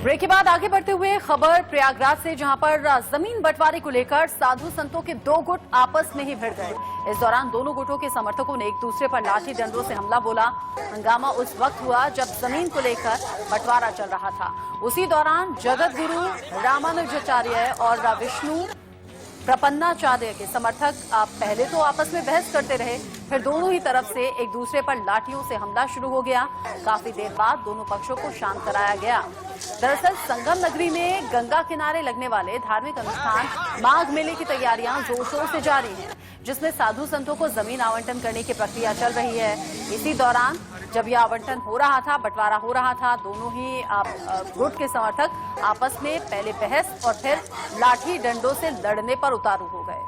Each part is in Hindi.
ब्रेक के बाद आगे बढ़ते हुए खबर प्रयागराज से, जहां पर जमीन बंटवारे को लेकर साधु संतों के दो गुट आपस में ही भिड़ गए। इस दौरान दोनों गुटों के समर्थकों ने एक दूसरे पर लाठी डंडों से हमला बोला। हंगामा उस वक्त हुआ जब जमीन को लेकर बंटवारा चल रहा था। उसी दौरान जगत गुरु रामानुजाचार्य और विष्णु प्रपन्नाचार्य के समर्थक पहले तो आपस में बहस करते रहे, फिर दोनों ही तरफ से एक दूसरे पर लाठियों से हमला शुरू हो गया। काफी देर बाद दोनों पक्षों को शांत कराया गया। दरअसल संगम नगरी में गंगा किनारे लगने वाले धार्मिक अनुष्ठान माघ मेले की तैयारियां जोर शोर से जारी हैं, जिसमें साधु संतों को जमीन आवंटन करने की प्रक्रिया चल रही है। इसी दौरान जब यह आवंटन हो रहा था, बंटवारा हो रहा था, दोनों ही गुट के समर्थक आपस में पहले बहस और फिर लाठी डंडों से लड़ने पर उतारू हो गए।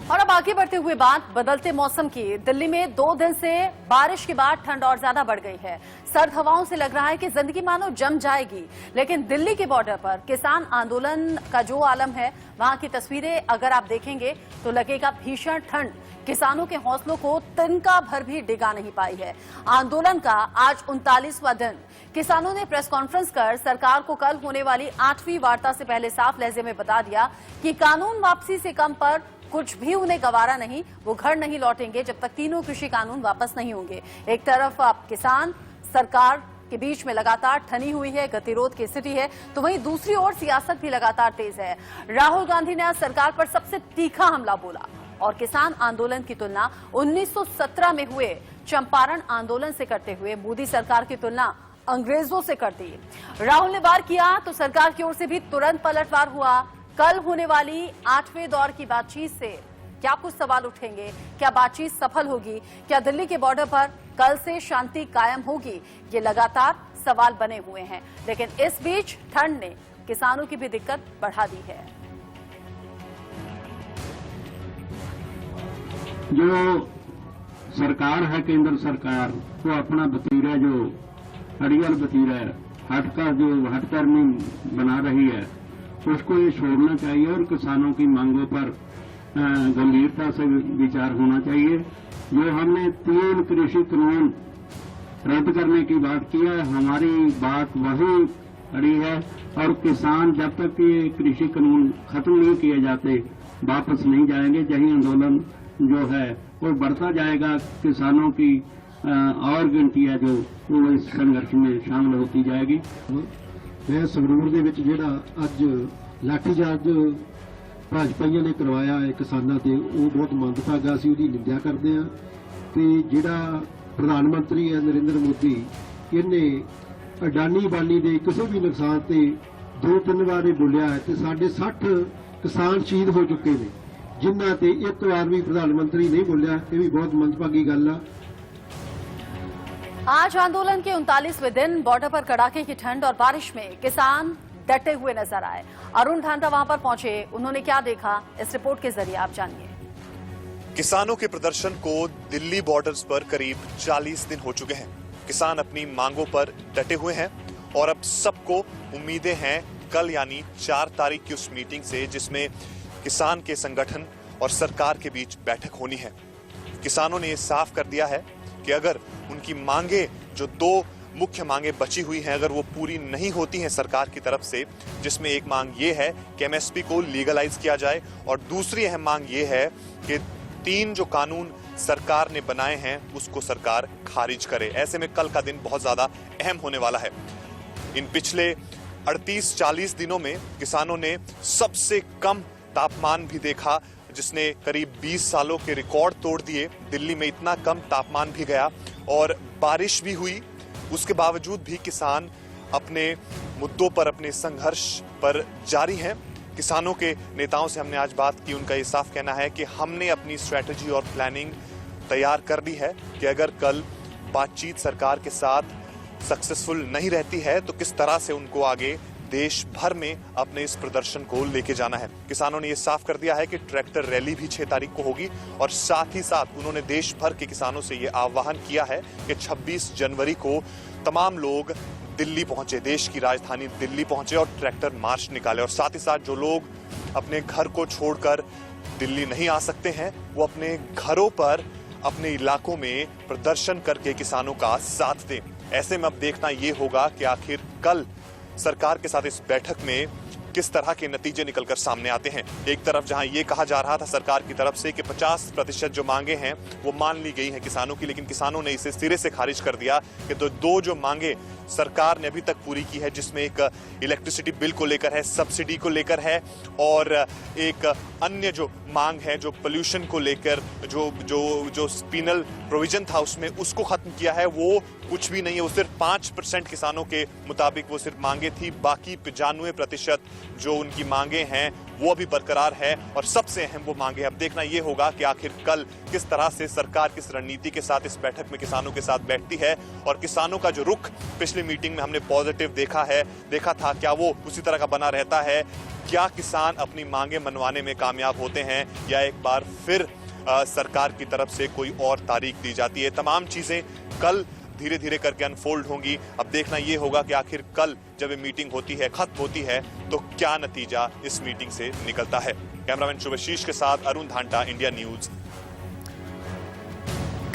और अब आगे बढ़ते हुए बात बदलते मौसम की। दिल्ली में 2 दिन से बारिश के बाद ठंड और ज्यादा बढ़ गई है। सर्द हवाओं से लग रहा है कि जिंदगी मानो जम जाएगी। लेकिन दिल्ली के बॉर्डर पर किसान आंदोलन का जो आलम है, वहां की तस्वीरें अगर आप देखेंगे तो लगेगा भीषण ठंड किसानों के हौसलों को तिनका भर भी डिगा नहीं पाई है। आंदोलन का आज 39वां दिन। किसानों ने प्रेस कॉन्फ्रेंस कर सरकार को कल होने वाली 8वीं वार्ता से पहले साफ लहजे में बता दिया कि कानून वापसी से कम पर कुछ भी उन्हें गवारा नहीं। वो घर नहीं लौटेंगे जब तक तीनों कृषि कानून वापस नहीं होंगे। एक तरफ किसान सरकार के बीच में लगातार ठनी हुई है, गतिरोध की स्थिति है, तो वहीं दूसरी ओर सियासत भी लगातार तेज है। राहुल गांधी ने आज सरकार पर सबसे तीखा हमला बोला और किसान आंदोलन की तुलना 1917 में हुए चंपारण आंदोलन से करते हुए मोदी सरकार की तुलना अंग्रेजों से कर दी। राहुल ने वार किया तो सरकार की ओर से भी तुरंत पलटवार हुआ। कल होने वाली 8वें दौर की बातचीत से क्या कुछ सवाल उठेंगे? क्या बातचीत सफल होगी? क्या दिल्ली के बॉर्डर पर कल से शांति कायम होगी? ये लगातार सवाल बने हुए हैं। लेकिन इस बीच ठंड ने किसानों की भी दिक्कत बढ़ा दी है। जो सरकार है, केंद्र सरकार, वो अपना भतीरा जो अड़ियल भतीरा है, हटकर्मी बना रही है, उसको ये छोड़ना चाहिए और किसानों की मांगों पर गंभीरता से विचार होना चाहिए। जो हमने 3 कृषि कानून रद्द करने की बात की है, हमारी बात वही अड़ी है और किसान जब तक ये कृषि कानून खत्म नहीं किए जाते वापस नहीं जाएंगे। यही आंदोलन जो है वो बढ़ता जाएगा। किसानों की और गिनती है जो वो इस संघर्ष में शामिल होती जाएगी। मैं संगरूर ਦੇ ਵਿੱਚ ਜਿਹੜਾ ਅੱਜ ਲਾਠੀਚਾਰਜ ਭਾਜਪਾਈਆਂ ਨੇ ਕਰਵਾਇਆ ਹੈ ਕਿਸਾਨਾਂ ਤੇ, ਉਹ ਬਹੁਤ ਮੰਦਭਾਗਾ ਸੀ, ਉਹਦੀ ਨਿੰਦਿਆ ਕਰਦੇ ਆ। ਤੇ ਜਿਹੜਾ ਪ੍ਰਧਾਨ ਮੰਤਰੀ ਹੈ ਨਰਿੰਦਰ ਮੋਦੀ, ਇਹਨੇ ਅਡਾਨੀ ਬਾਨੀ ਦੇ ਕਿਸੇ ਵੀ ਨੁਕਸਾਨ ਤੇ 2-3 ਵਾਰ ਬੋਲਿਆ ਹੈ ਤੇ ਸਾਡੇ 60 ਕਿਸਾਨ ਸ਼ਹੀਦ ਹੋ ਚੁੱਕੇ ਨੇ, ਜਿਨ੍ਹਾਂ ਤੇ ਇੱਕ ਵਾਰ ਵੀ ਪ੍ਰਧਾਨ ਮੰਤਰੀ ਨਹੀਂ ਬੋਲਿਆ। ਇਹ ਵੀ ਬਹੁਤ ਮੰਦਭਾਗੀ ਗੱਲ ਆ। आज आंदोलन के 39वें दिन बॉर्डर पर कड़ाके की ठंड और बारिश में किसान डटे हुए नजर आए। अरुण ढांडा वहां पर पहुंचे, उन्होंने क्या देखा, इस रिपोर्ट के जरिए आप जानिए। किसानों के प्रदर्शन को दिल्ली बॉर्डर्स पर करीब 40 दिन हो चुके हैं। किसान अपनी मांगों पर डटे हुए हैं और अब सबको उम्मीदें हैं कल यानी 4 तारीख की उस मीटिंग से, जिसमें किसान के संगठन और सरकार के बीच बैठक होनी है। किसानों ने यह साफ कर दिया है कि अगर उनकी मांगे, जो 2 मुख्य मांगे बची हुई हैं, अगर वो पूरी नहीं होती हैं सरकार की तरफ से, जिसमें एक मांग ये है कि एमएसपी को लीगलाइज किया जाए और दूसरी अहम मांग ये है कि 3 जो कानून सरकार ने बनाए हैं उसको सरकार खारिज करे। ऐसे में कल का दिन बहुत ज्यादा अहम होने वाला है। इन पिछले 38-40 दिनों में किसानों ने सबसे कम तापमान भी देखा, जिसने करीब 20 सालों के रिकॉर्ड तोड़ दिए। दिल्ली में इतना कम तापमान भी गया और बारिश भी हुई। उसके बावजूद भी किसान अपने मुद्दों पर, अपने संघर्ष पर जारी हैं। किसानों के नेताओं से हमने आज बात की, उनका ये साफ कहना है कि हमने अपनी स्ट्रैटेजी और प्लानिंग तैयार कर दी है कि अगर कल बातचीत सरकार के साथ सक्सेसफुल नहीं रहती है तो किस तरह से उनको आगे देश भर में अपने इस प्रदर्शन को लेके जाना है। किसानों ने यह साफ कर दिया है कि ट्रैक्टर रैली भी 6 तारीख को होगी और साथ ही साथ उन्होंने देश भर के किसानों से यह आह्वान किया है कि 26 जनवरी को तमाम लोग दिल्ली पहुंचे, देश की राजधानी दिल्ली पहुंचे और ट्रैक्टर मार्च निकाले। और साथ ही साथ जो लोग अपने घर को छोड़कर दिल्ली नहीं आ सकते हैं, वो अपने घरों पर अपने इलाकों में प्रदर्शन करके किसानों का साथ दें। ऐसे में अब देखना ये होगा कि आखिर कल सरकार के साथ इस बैठक में किस तरह के नतीजे निकलकर सामने आते हैं। एक तरफ जहां ये कहा जा रहा था सरकार की तरफ से कि 50% जो मांगे हैं वो मान ली गई हैं किसानों की, लेकिन किसानों ने इसे सिरे से खारिज कर दिया कि दो जो मांगे सरकार ने अभी तक पूरी की है, जिसमें एक इलेक्ट्रिसिटी बिल को लेकर है, सब्सिडी को लेकर है, और एक अन्य जो मांग है जो पोल्यूशन को लेकर जो पीनल प्रोविजन था उसमें उसको खत्म किया है, वो कुछ भी नहीं है। वो सिर्फ 5% किसानों के मुताबिक वो सिर्फ मांगे थी, बाकी 95% जो उनकी मांगे हैं वो अभी बरकरार है और सबसे अहम वो मांगे। अब देखना ये होगा कि आखिर कल किस तरह से सरकार किस रणनीति के साथ इस बैठक में किसानों के साथ बैठती है, और किसानों का जो रुख पिछली मीटिंग में हमने पॉजिटिव देखा था, क्या वो उसी तरह का बना रहता है? क्या किसान अपनी मांगे मनवाने में कामयाब होते हैं, या एक बार फिर सरकार की तरफ से कोई और तारीख दी जाती है? तमाम चीजें कल धीरे धीरे करके अनफोल्ड होंगी। अब देखना यह होगा कि आखिर कल जब ये मीटिंग होती है, खत्म होती है, तो क्या नतीजा इस मीटिंग से निकलता है। कैमरामैन शुभशीष के साथ अरुण धांटा, इंडिया न्यूज।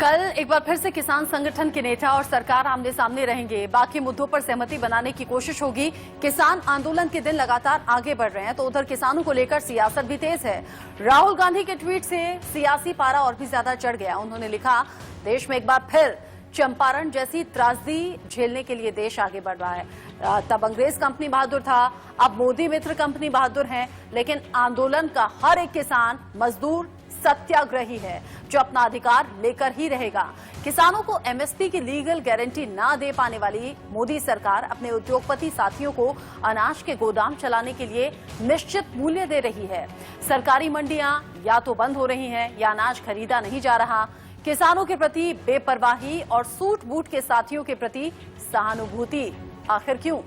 कल एक बार फिर से किसान संगठन के नेता और सरकार आमने सामने रहेंगे। बाकी मुद्दों पर सहमति बनाने की कोशिश होगी। किसान आंदोलन के दिन लगातार आगे बढ़ रहे हैं, तो उधर किसानों को लेकर सियासत भी तेज है। राहुल गांधी के ट्वीट से सियासी पारा और भी ज्यादा चढ़ गया। उन्होंने लिखा, देश में एक बार फिर चंपारण जैसी त्रासदी झेलने के लिए देश आगे बढ़ रहा है। तब अंग्रेज कंपनी बहादुर था, अब मोदी मित्र कंपनी बहादुर हैं, लेकिन आंदोलन का हर एक किसान, मजदूर, सत्याग्रही है जो अपना अधिकार लेकर ही रहेगा। किसानों को एमएसपी की लीगल गारंटी ना दे पाने वाली मोदी सरकार अपने उद्योगपति साथियों को अनाज के गोदाम चलाने के लिए निश्चित मूल्य दे रही है। सरकारी मंडियां या तो बंद हो रही हैं या अनाज खरीदा नहीं जा रहा। किसानों के प्रति बेपरवाही और सूट बूट के साथियों के प्रति सहानुभूति आखिर क्यों?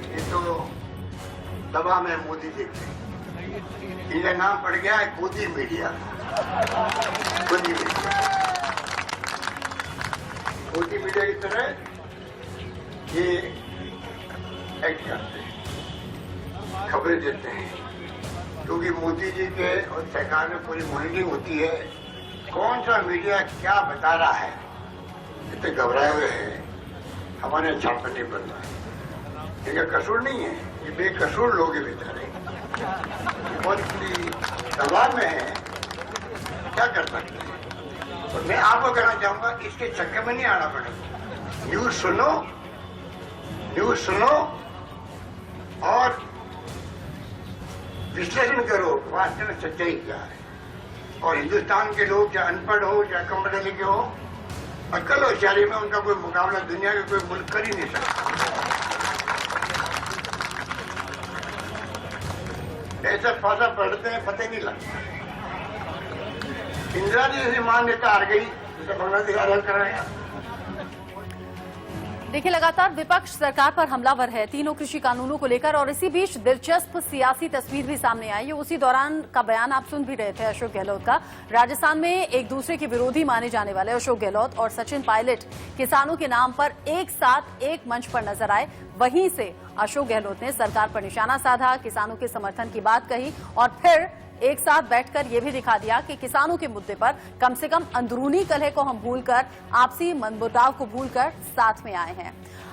ये तो दबा में मोदी देखते हैं, इनका नाम पड़ गया है गोदी मीडिया। गोदी मीडिया, गोदी मीडिया की तरह ये एक्ट करते हैं, खबरें देते हैं, क्योंकि मोदी जी के और सरकार में पूरी मॉनिटरिंग होती है। कौन सा मीडिया क्या बता रहा है, इतने घबराए हुए हैं, हमारे छापा नहीं बन रहा है। इनका कसूर नहीं है, ये बेकसूर लोग हैं बेचारे, बहुत बड़ी दबाव में है, क्या कर सकते हैं। और मैं आपको कहना चाहूंगा, इसके चक्कर में नहीं आना पड़ेगा। न्यूज सुनो और विश्लेषण करो, वास्तव में सच्चाई क्या है। और हिंदुस्तान के लोग चाहे अनपढ़ हो चाहे कम पढ़े लिखे हो, अक्ल होशियारी में उनका कोई मुकाबला दुनिया के कोई मुल्क कर ही नहीं सकता। ऐसा फासा पढ़ते हैं, पता ही नहीं लगता। इंदिरा जी जैसी मान्यता हार गई, तो बांग्लादेश आजाद कराया। देखिए, लगातार विपक्ष सरकार पर हमलावर है तीनों कृषि कानूनों को लेकर, और इसी बीच दिलचस्प सियासी तस्वीर भी सामने आई है। उसी दौरान का बयान आप सुन भी रहे थे अशोक गहलोत का। राजस्थान में एक दूसरे के विरोधी माने जाने वाले अशोक गहलोत और सचिन पायलट किसानों के नाम पर एक साथ एक मंच पर नजर आए। वहीं से अशोक गहलोत ने सरकार पर निशाना साधा, किसानों के समर्थन की बात कही और फिर एक साथ बैठकर यह भी दिखा दिया कि किसानों के मुद्दे पर कम से कम अंदरूनी कलह को हम भूलकर, आपसी मनमुटाव को भूलकर साथ में आए हैं।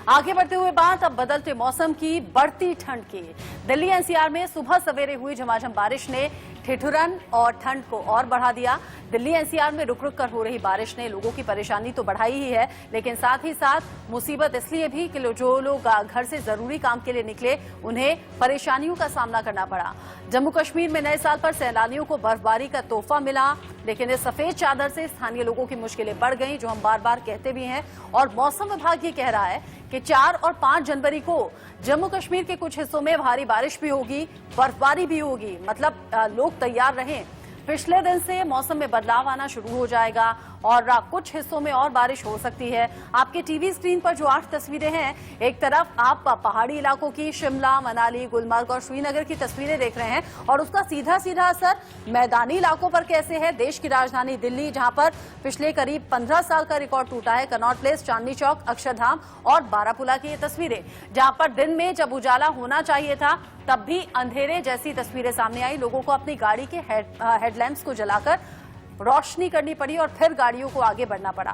आगे बढ़ते हुए बात अब बदलते मौसम की, बढ़ती ठंड की। दिल्ली एनसीआर में सुबह सवेरे हुई झमाझम बारिश ने ठिठुरन और ठंड को और बढ़ा दिया। दिल्ली एनसीआर में रुक रुक कर हो रही बारिश ने लोगों की परेशानी तो बढ़ाई ही है, लेकिन साथ ही साथ मुसीबत इसलिए भी कि जो लोग घर से जरूरी काम के लिए निकले उन्हें परेशानियों का सामना करना पड़ा। जम्मू कश्मीर में नए साल पर सैलानियों को बर्फबारी का तोहफा मिला, लेकिन इस सफेद चादर से स्थानीय लोगों की मुश्किलें बढ़ गई, जो हम बार बार कहते भी हैं। और मौसम विभाग ये कह रहा है कि 4 और 5 जनवरी को जम्मू कश्मीर के कुछ हिस्सों में भारी बारिश भी होगी, बर्फबारी भी होगी। मतलब लोग तैयार रहें। पिछले दिन से मौसम में बदलाव आना शुरू हो जाएगा और कुछ हिस्सों में और बारिश हो सकती है। आपके टीवी स्क्रीन पर जो 8 तस्वीरें हैं, एक तरफ आप पहाड़ी इलाकों की शिमला, मनाली, गुलमर्ग और श्रीनगर की तस्वीरें देख रहे हैं, और उसका सीधा सीधा असर मैदानी इलाकों पर कैसे है। देश की राजधानी दिल्ली, जहां पर पिछले करीब 15 साल का रिकॉर्ड टूटा है, कनॉट प्लेस, चांदनी चौक, अक्षरधाम और बारापुला की ये तस्वीरें, जहां पर दिन में जब उजाला होना चाहिए था तब भी अंधेरे जैसी तस्वीरें सामने आई। लोगों को अपनी गाड़ी के हेडलाइट हेडलैम्प्स को जलाकर रोशनी करनी पड़ी और फिर गाड़ियों को आगे बढ़ना पड़ा।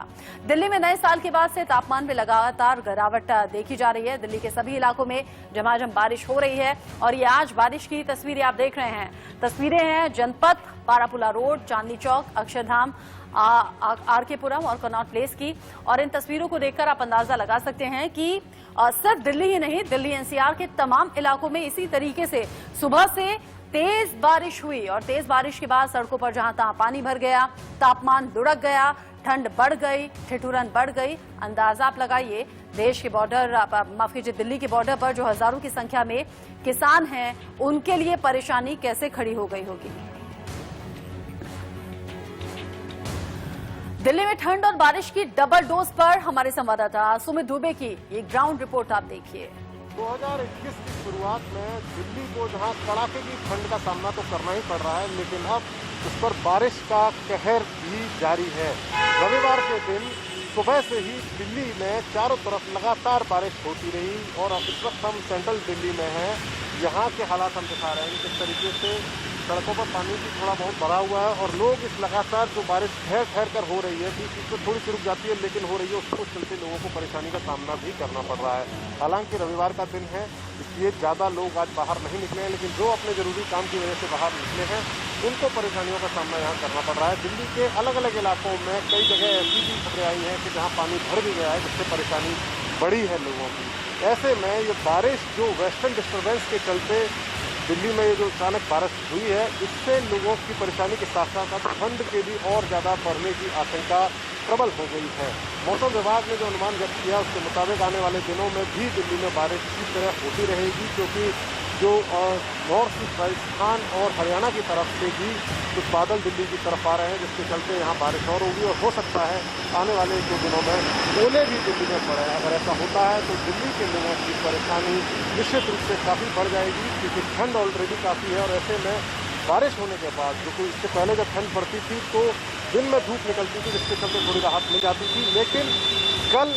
दिल्ली में नए साल के बाद से तापमान में लगातार गिरावट देखी जा रही है। दिल्ली के सभी इलाकों में झमाझम बारिश हो रही है और ये आज बारिश की तस्वीरें आप देख रहे हैं। तस्वीरें हैं जनपथ, बारापुला रोड, चांदनी चौक, अक्षरधाम, आरके पुरम और कनॉट प्लेस की। और इन तस्वीरों को देखकर आप अंदाजा लगा सकते हैं कि सिर्फ दिल्ली ही नहीं, दिल्ली एनसीआर के तमाम इलाकों में इसी तरीके से सुबह से तेज बारिश हुई और तेज बारिश के बाद सड़कों पर जहां तहां पानी भर गया, तापमान लुढ़क गया, ठंड बढ़ गई, ठिठुरन बढ़ गई। अंदाजा आप लगाइए, देश के बॉर्डर, माफ कीजिए, दिल्ली के बॉर्डर पर जो हजारों की संख्या में किसान हैं, उनके लिए परेशानी कैसे खड़ी हो गई होगी। दिल्ली में ठंड और बारिश की डबल डोज पर हमारे संवाददाता सुमित दुबे की ये ग्राउंड रिपोर्ट आप देखिए। 2021 की शुरुआत में दिल्ली को जहां कड़ाके की ठंड का सामना तो करना ही पड़ रहा है, लेकिन अब उस पर बारिश का कहर भी जारी है। रविवार के दिन सुबह से ही दिल्ली में चारों तरफ लगातार बारिश होती रही और इस वक्त हम सेंट्रल दिल्ली में हैं। यहाँ के हालात हम दिखा रहे हैं किस तरीके से सड़कों पर पानी भी थोड़ा बहुत भरा हुआ है और लोग इस लगातार जो बारिश ठहर ठहर कर हो रही है, बीच में थोड़ी सी रुक जाती है लेकिन हो रही है, उसको चलते लोगों को परेशानी का सामना भी करना पड़ रहा है। हालांकि रविवार का दिन है, इसलिए ज़्यादा लोग आज बाहर नहीं निकले हैं, लेकिन जो अपने जरूरी काम की वजह से बाहर निकले हैं उनको परेशानियों का सामना यहाँ करना पड़ रहा है। दिल्ली के अलग अलग इलाकों में कई जगह ऐसी भी खबरें आई हैं कि जहाँ पानी भर भी गया है, जिससे परेशानी बढ़ी है लोगों की। ऐसे में ये बारिश जो वेस्टर्न डिस्टर्बेंस के चलते दिल्ली में ये जो अचानक बारिश हुई है, इससे लोगों की परेशानी के साथ साथ ठंड के भी और ज़्यादा बढ़ने की आशंका प्रबल हो गई है। मौसम विभाग ने जो अनुमान व्यक्त किया उसके मुताबिक आने वाले दिनों में भी दिल्ली में बारिश इसी तरह होती रहेगी, क्योंकि जो नॉर्थ ईस्ट राजस्थान और हरियाणा की तरफ से भी कुछ बादल दिल्ली की तरफ आ रहे हैं, जिसके चलते यहाँ बारिश और होगी और हो सकता है आने वाले 2 दिनों में ओले भी दिल्ली में पड़े। अगर ऐसा होता है तो दिल्ली के लोगों की परेशानी निश्चित रूप से काफ़ी बढ़ जाएगी, क्योंकि ठंड ऑलरेडी काफ़ी है। और ऐसे में बारिश होने के बाद, जो कि इससे पहले जब ठंड पड़ती थी तो दिन में धूप निकलती थी, जिसके चलते थोड़ी राहत मिल जाती थी, लेकिन कल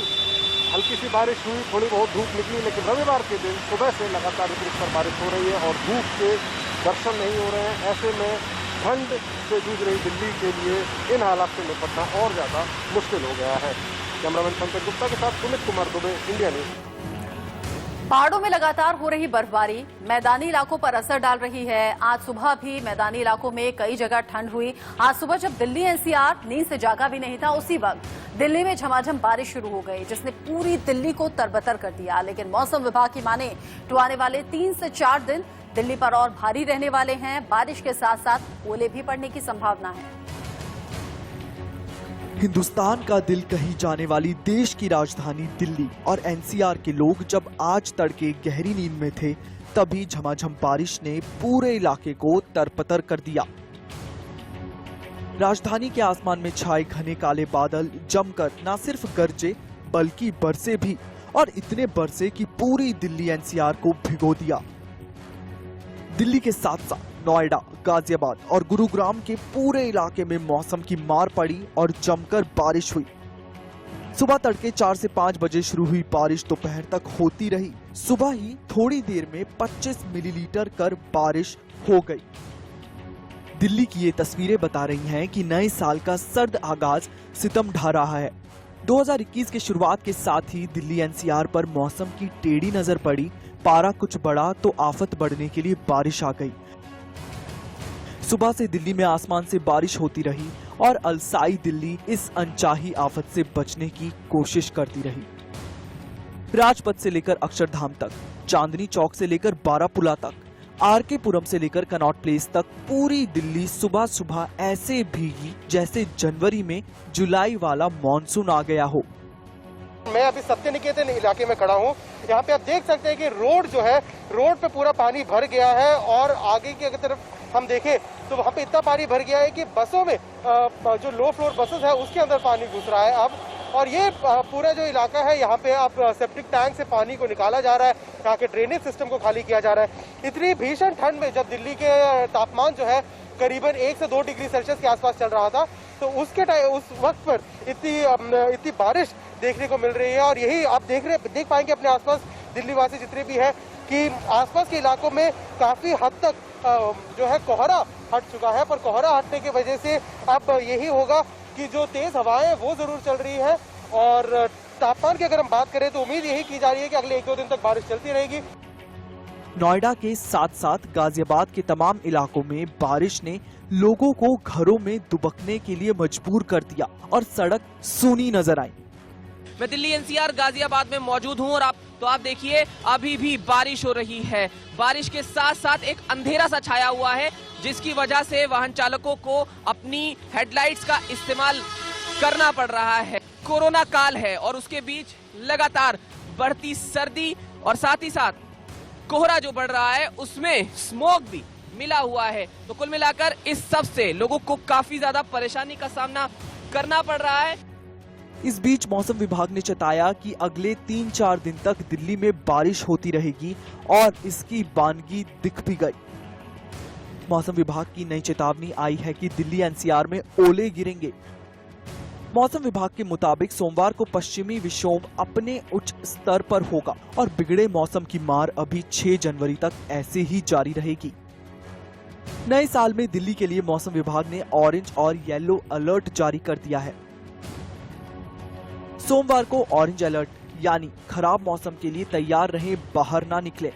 हल्की सी बारिश हुई, थोड़ी बहुत धूप निकली, लेकिन रविवार के दिन सुबह से लगातार रुक कर बारिश हो रही है और धूप के दर्शन नहीं हो रहे हैं। ऐसे में ठंड से जूझ रही दिल्ली के लिए इन हालात से निपटना और ज़्यादा मुश्किल हो गया है। कैमरामैन पंकज गुप्ता के साथ सुमित कुमार दुबे, इंडिया न्यूज। पहाड़ों में लगातार हो रही बर्फबारी मैदानी इलाकों पर असर डाल रही है। आज सुबह भी मैदानी इलाकों में कई जगह ठंड हुई। आज सुबह जब दिल्ली एनसीआर नींद से जागा भी नहीं था, उसी वक्त दिल्ली में झमाझम बारिश शुरू हो गई, जिसने पूरी दिल्ली को तरबतर कर दिया। लेकिन मौसम विभाग की माने तो आने वाले 3 से 4 दिन दिल्ली पर और भारी रहने वाले हैं। बारिश के साथ साथ ओले भी पड़ने की संभावना है। हिंदुस्तान का दिल कही जाने वाली देश की राजधानी दिल्ली और एनसीआर के लोग जब आज तड़के गहरी नींद में थे, तभी झमाझम बारिश ने पूरे इलाके को तरपतर कर दिया। राजधानी के आसमान में छाए घने काले बादल जमकर न सिर्फ गरजे बल्कि बरसे भी, और इतने बरसे कि पूरी दिल्ली एनसीआर को भिगो दिया। दिल्ली के साथ साथ नोएडा, गाजियाबाद और गुरुग्राम के पूरे इलाके में मौसम की मार पड़ी और जमकर बारिश हुई। सुबह तड़के 4 से 5 बजे शुरू हुई बारिश दोपहर तक होती रही। सुबह ही थोड़ी देर में 25 मिलीलीटर कर बारिश हो गई। दिल्ली की ये तस्वीरें बता रही हैं कि नए साल का सर्द आगाज सितम ढा रहा है। 2021 के शुरुआत के साथ ही दिल्ली एनसीआर पर मौसम की टेढ़ी नजर पड़ी। पारा कुछ बढ़ा तो आफत बढ़ने के लिए बारिश आ गई। सुबह से दिल्ली में आसमान से बारिश होती रही और अलसाई दिल्ली इस अनचाही आफत से बचने की कोशिश करती रही। राजपथ से लेकर अक्षरधाम तक, चांदनी चौक से लेकर बारापुला तक, आरके पुरम से लेकर कनॉट प्लेस तक पूरी दिल्ली सुबह सुबह ऐसे भीगी जैसे जनवरी में जुलाई वाला मॉनसून आ गया हो। मैं अभी सत्य निकेतन इलाके में खड़ा हूँ। यहाँ पे आप देख सकते हैं कि रोड जो है, रोड पे पूरा पानी भर गया है और आगे की तरफ हम देखें तो वहाँ पे इतना पानी भर गया है कि बसों में जो लो फ्लोर बसेस है उसके अंदर पानी घुस रहा है अब। और ये पूरा जो इलाका है यहाँ पे अब सेप्टिक टैंक से पानी को निकाला जा रहा है, यहाँ के ड्रेनेज सिस्टम को खाली किया जा रहा है। इतनी भीषण ठंड में जब दिल्ली के तापमान जो है करीबन 1 से 2 डिग्री सेल्सियस के आसपास चल रहा था, तो उस वक्त पर इतनी बारिश देखने को मिल रही है। और यही आप देख पाएंगे अपने आसपास दिल्ली वासी जितने भी हैं, कि आसपास के इलाकों में काफी हद तक जो है कोहरा हट चुका है, पर कोहरा हटने की वजह से अब यही होगा कि जो तेज हवाएं वो जरूर चल रही है। और तापमान की अगर हम बात करें तो उम्मीद यही की जा रही है कि अगले 1-2 दिन तक बारिश चलती रहेगी। नोएडा के साथ साथ गाजियाबाद के तमाम इलाकों में बारिश ने लोगों को घरों में दुबकने के लिए मजबूर कर दिया और सड़क सूनी नजर आई। मैं दिल्ली एनसीआर गाजियाबाद में मौजूद हूं और आप देखिए अभी भी बारिश हो रही है। बारिश के साथ साथ एक अंधेरा सा छाया हुआ है, जिसकी वजह से वाहन चालकों को अपनी हेडलाइट्स का इस्तेमाल करना पड़ रहा है। कोरोना काल है और उसके बीच लगातार बढ़ती सर्दी और साथ ही साथ कोहरा जो बढ़ रहा है उसमें स्मोक भी मिला हुआ है। तो कुल मिलाकर इस सब से लोगों को काफी ज्यादा परेशानी का सामना करना पड़ रहा है। इस बीच मौसम विभाग ने चेताया कि अगले 3-4 दिन तक दिल्ली में बारिश होती रहेगी और इसकी बानगी दिख भी गई। मौसम विभाग की नई चेतावनी आई है कि दिल्ली एनसीआर में ओले गिरेंगे। मौसम विभाग के मुताबिक सोमवार को पश्चिमी विक्षोभ अपने उच्च स्तर पर होगा और बिगड़े मौसम की मार अभी 6 जनवरी तक ऐसे ही जारी रहेगी। नए साल में दिल्ली के लिए मौसम विभाग ने ऑरेंज और येलो अलर्ट जारी कर दिया है। सोमवार को ऑरेंज अलर्ट यानी खराब मौसम के लिए तैयार रहें, बाहर ना निकले।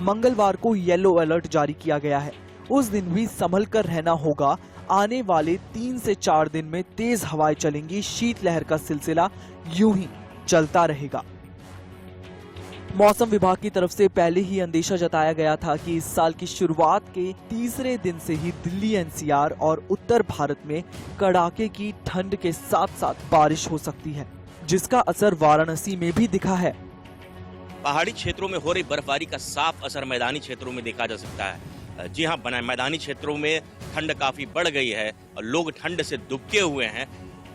मंगलवार को येलो अलर्ट जारी किया गया है। उस दिन भी संभल कर रहना होगा। आने वाले 3 से 4 दिन में तेज हवाएं चलेंगी। शीतलहर का सिलसिला यूं ही चलता रहेगा। मौसम विभाग की तरफ से पहले ही अंदेशा जताया गया था कि इस साल की शुरुआत के तीसरे दिन से ही दिल्ली एनसीआर और उत्तर भारत में कड़ाके की ठंड के साथ साथ बारिश हो सकती है, जिसका असर वाराणसी में भी दिखा है। पहाड़ी क्षेत्रों में हो रही बर्फबारी का साफ असर मैदानी क्षेत्रों में देखा जा सकता है। जी हाँ, मैदानी क्षेत्रों में ठंड काफी बढ़ गई है और लोग ठंड से दुबके हुए हैं।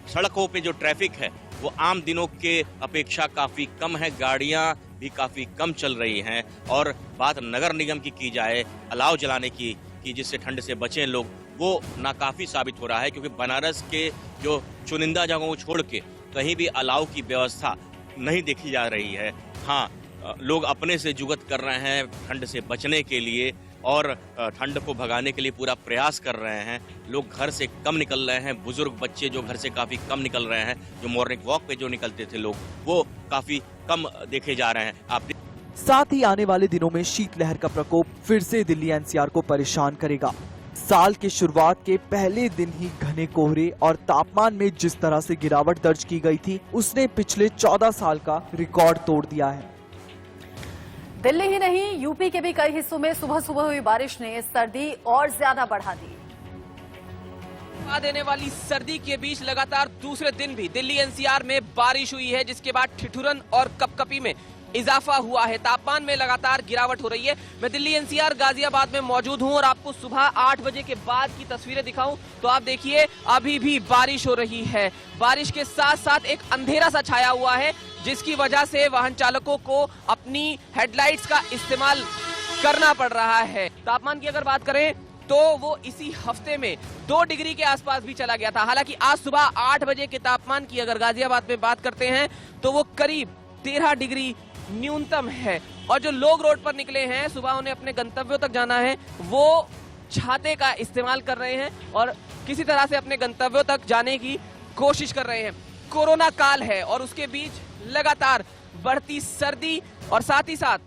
सड़कों पे जो ट्रैफिक है वो आम दिनों के अपेक्षा काफी कम है। गाड़ियां भी काफी कम चल रही हैं। और बात नगर निगम की जाए अलाव जलाने की जिससे ठंड से बचें लोग, वो नाकाफी साबित हो रहा है, क्योंकि बनारस के जो चुनिंदा जगहों को छोड़ के कहीं भी अलाव की व्यवस्था नहीं देखी जा रही है। हाँ, लोग अपने से जुगत कर रहे हैं ठंड से बचने के लिए और ठंड को भगाने के लिए पूरा प्रयास कर रहे हैं। लोग घर से कम निकल रहे हैं। बुजुर्ग बच्चे जो घर से काफी कम निकल रहे हैं, जो मॉर्निंग वॉक पे जो निकलते थे लोग, वो काफी कम देखे जा रहे हैं। साथ ही आने वाले दिनों में शीतलहर का प्रकोप फिर से दिल्ली एनसीआर को परेशान करेगा। साल के शुरुआत के पहले दिन ही घने कोहरे और तापमान में जिस तरह से गिरावट दर्ज की गई थी, उसने पिछले 14 साल का रिकॉर्ड तोड़ दिया है। दिल्ली ही नहीं, यूपी के भी कई हिस्सों में सुबह सुबह हुई बारिश ने सर्दी और ज्यादा बढ़ा दी। देने वाली सर्दी के बीच लगातार दूसरे दिन भी दिल्ली एनसीआर में बारिश हुई है, जिसके बाद ठिठुरन और कपकपी में इजाफा हुआ है। तापमान में लगातार गिरावट हो रही है। मैं दिल्ली एनसीआर गाजियाबाद में मौजूद हूं और आपको सुबह 8 बजे के बाद की तस्वीरें दिखाऊं तो आप देखिए अभी भी बारिश हो रही है। बारिश के साथ साथ एक अंधेरा सा छाया हुआ है, जिसकी वजह से वाहन चालकों को अपनी हेडलाइट्स का इस्तेमाल करना पड़ रहा है। तापमान की अगर बात करें तो वो इसी हफ्ते में 2 डिग्री के आसपास भी चला गया था। हालांकि आज सुबह 8 बजे के तापमान की अगर गाजियाबाद में बात करते हैं तो वो करीब 13 डिग्री न्यूनतम है। और जो लोग रोड पर निकले हैं, सुबह उन्हें अपने गंतव्यों तक जाना है, वो छाते का इस्तेमाल कर रहे हैं और किसी तरह से अपने गंतव्यों तक जाने की कोशिश कर रहे हैं। कोरोना काल है और उसके बीच लगातार बढ़ती सर्दी और साथ ही साथ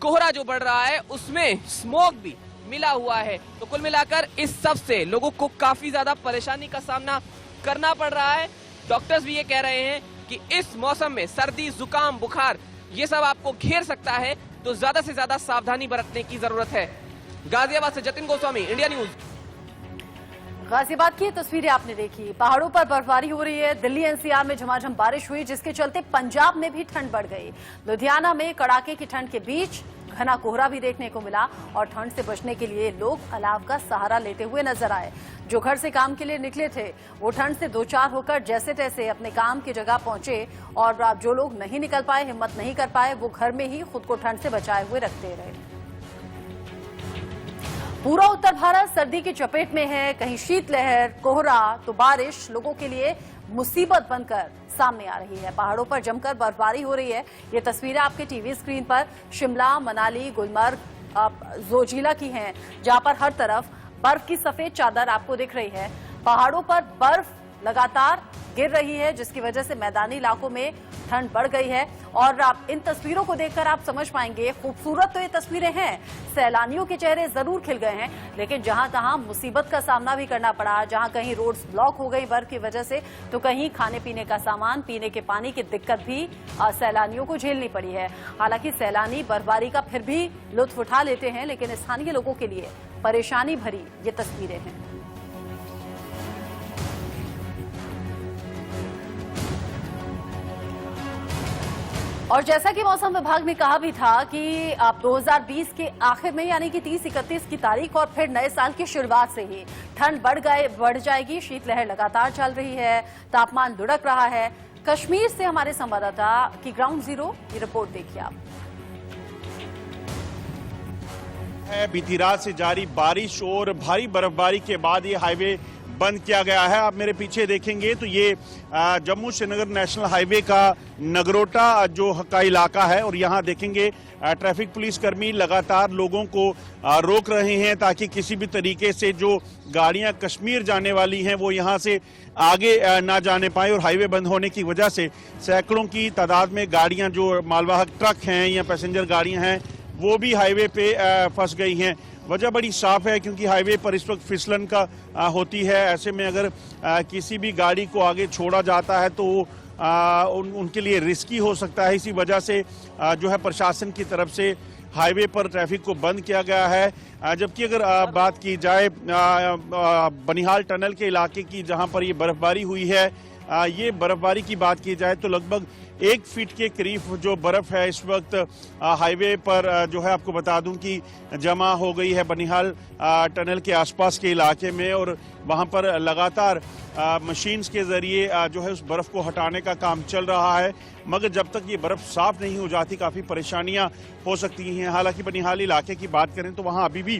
कोहरा जो बढ़ रहा है उसमें स्मोक भी मिला हुआ है। तो कुल मिलाकर इस सब से लोगों को काफी ज्यादा परेशानी का सामना करना पड़ रहा है। डॉक्टर्स भी ये कह रहे हैं कि इस मौसम में सर्दी, जुकाम, बुखार ये सब आपको घेर सकता है, तो ज्यादा से ज्यादा सावधानी बरतने की जरूरत है। गाजियाबाद से जतिन गोस्वामी, इंडिया न्यूज। गाजियाबाद की तस्वीरें आपने देखी। पहाड़ों पर बर्फबारी हो रही है। दिल्ली एनसीआर में झमाझम बारिश हुई, जिसके चलते पंजाब में भी ठंड बढ़ गई। लुधियाना में कड़ाके की ठंड के बीच घना कोहरा भी देखने को मिला और ठंड से बचने के लिए लोग अलाव का सहारा लेते हुए नजर आए। जो घर से काम के लिए निकले थे वो ठंड से 2-4 होकर जैसे तैसे अपने काम की जगह पहुंचे, और जो लोग नहीं निकल पाए, हिम्मत नहीं कर पाए, वो घर में ही खुद को ठंड से बचाए हुए रखते रहे। पूरा उत्तर भारत सर्दी की चपेट में है। कहीं शीतलहर, कोहरा तो बारिश लोगों के लिए मुसीबत बनकर सामने आ रही है। पहाड़ों पर जमकर बर्फबारी हो रही है। ये तस्वीरें आपके टीवी स्क्रीन पर शिमला, मनाली, गुलमर्ग, जोजिला की हैं, जहां पर हर तरफ बर्फ की सफेद चादर आपको दिख रही है। पहाड़ों पर बर्फ लगातार गिर रही है, जिसकी वजह से मैदानी इलाकों में ठंड बढ़ गई है। और आप इन तस्वीरों को देखकर आप समझ पाएंगे, खूबसूरत तो ये तस्वीरें हैं, सैलानियों के चेहरे जरूर खिल गए हैं, लेकिन जहां तहां मुसीबत का सामना भी करना पड़ा। जहां कहीं रोड्स ब्लॉक हो गई बर्फ की वजह से, तो कहीं खाने पीने का सामान, पीने के पानी की दिक्कत भी सैलानियों को झेलनी पड़ी है। हालांकि सैलानी बर्फबारी का फिर भी लुत्फ उठा लेते हैं, लेकिन स्थानीय लोगों के लिए परेशानी भरी ये तस्वीरें हैं। और जैसा कि मौसम विभाग ने कहा भी था कि अब 2020 के आखिर में यानी कि 30-31 की तारीख और फिर नए साल की शुरुआत से ही ठंड बढ़ जाएगी। शीतलहर लगातार चल रही है, तापमान लुढ़क रहा है। कश्मीर से हमारे संवाददाता की ग्राउंड जीरो की रिपोर्ट देखिए आप। बीती रात से जारी बारिश और भारी बर्फबारी के बाद ये हाईवे बंद किया गया है। आप मेरे पीछे देखेंगे तो ये जम्मू श्रीनगर नेशनल हाईवे का नगरोटा जो का इलाका है, और यहाँ देखेंगे ट्रैफिक पुलिस कर्मी लगातार लोगों को रोक रहे हैं ताकि किसी भी तरीके से जो गाड़ियां कश्मीर जाने वाली हैं वो यहाँ से आगे ना जाने पाए। और हाईवे बंद होने की वजह से सैकड़ों की तादाद में गाड़ियां जो मालवाहक ट्रक हैं या पैसेंजर गाड़ियां हैं वो भी हाईवे पे फंस गई हैं। वजह बड़ी साफ है क्योंकि हाईवे पर इस वक्त फिसलन का होती है। ऐसे में अगर किसी भी गाड़ी को आगे छोड़ा जाता है तो उनके लिए रिस्की हो सकता है। इसी वजह से जो है प्रशासन की तरफ से हाईवे पर ट्रैफिक को बंद किया गया है। जबकि अगर बात की जाए बनिहाल टनल के इलाके की, जहां पर ये बर्फबारी हुई है, ये बर्फबारी की बात की जाए तो लगभग 1 फीट के करीब जो बर्फ है इस वक्त हाईवे पर जो है आपको बता दूं कि जमा हो गई है बनिहाल टनल के आसपास के इलाके में। और वहां पर लगातार मशीन्स के जरिए जो है उस बर्फ को हटाने का काम चल रहा है, मगर जब तक ये बर्फ साफ नहीं हो जाती काफ़ी परेशानियां हो सकती हैं। हालांकि बनिहाल इलाके की बात करें तो वहाँ अभी भी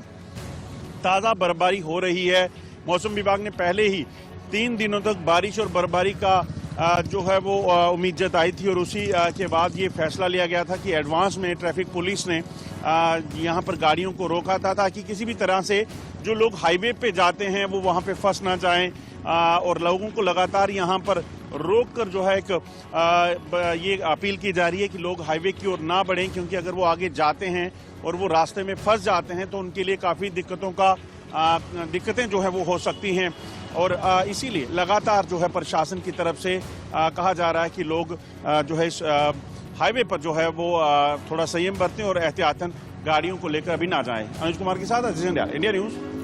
ताज़ा बर्फबारी हो रही है। मौसम विभाग ने पहले ही 3 दिनों तक बारिश और बर्फबारी का जो है वो उम्मीद जताई थी, और उसी के बाद ये फैसला लिया गया था कि एडवांस में ट्रैफिक पुलिस ने यहाँ पर गाड़ियों को रोका था ताकि किसी भी तरह से जो लोग हाईवे पे जाते हैं वो वहाँ पे फंस ना जाएं। और लोगों को लगातार यहाँ पर रोक कर जो है एक ये अपील की जा रही है कि लोग हाईवे की ओर ना बढ़ें, क्योंकि अगर वो आगे जाते हैं और वो रास्ते में फंस जाते हैं तो उनके लिए काफ़ी दिक्कतें जो है वो हो सकती हैं। और इसीलिए लगातार जो है प्रशासन की तरफ से कहा जा रहा है कि लोग जो है इस हाईवे पर जो है वो थोड़ा संयम बरतें और एहतियातन गाड़ियों को लेकर अभी ना जाएं। अनुज कुमार के साथ अजीज इंडिया न्यूज़।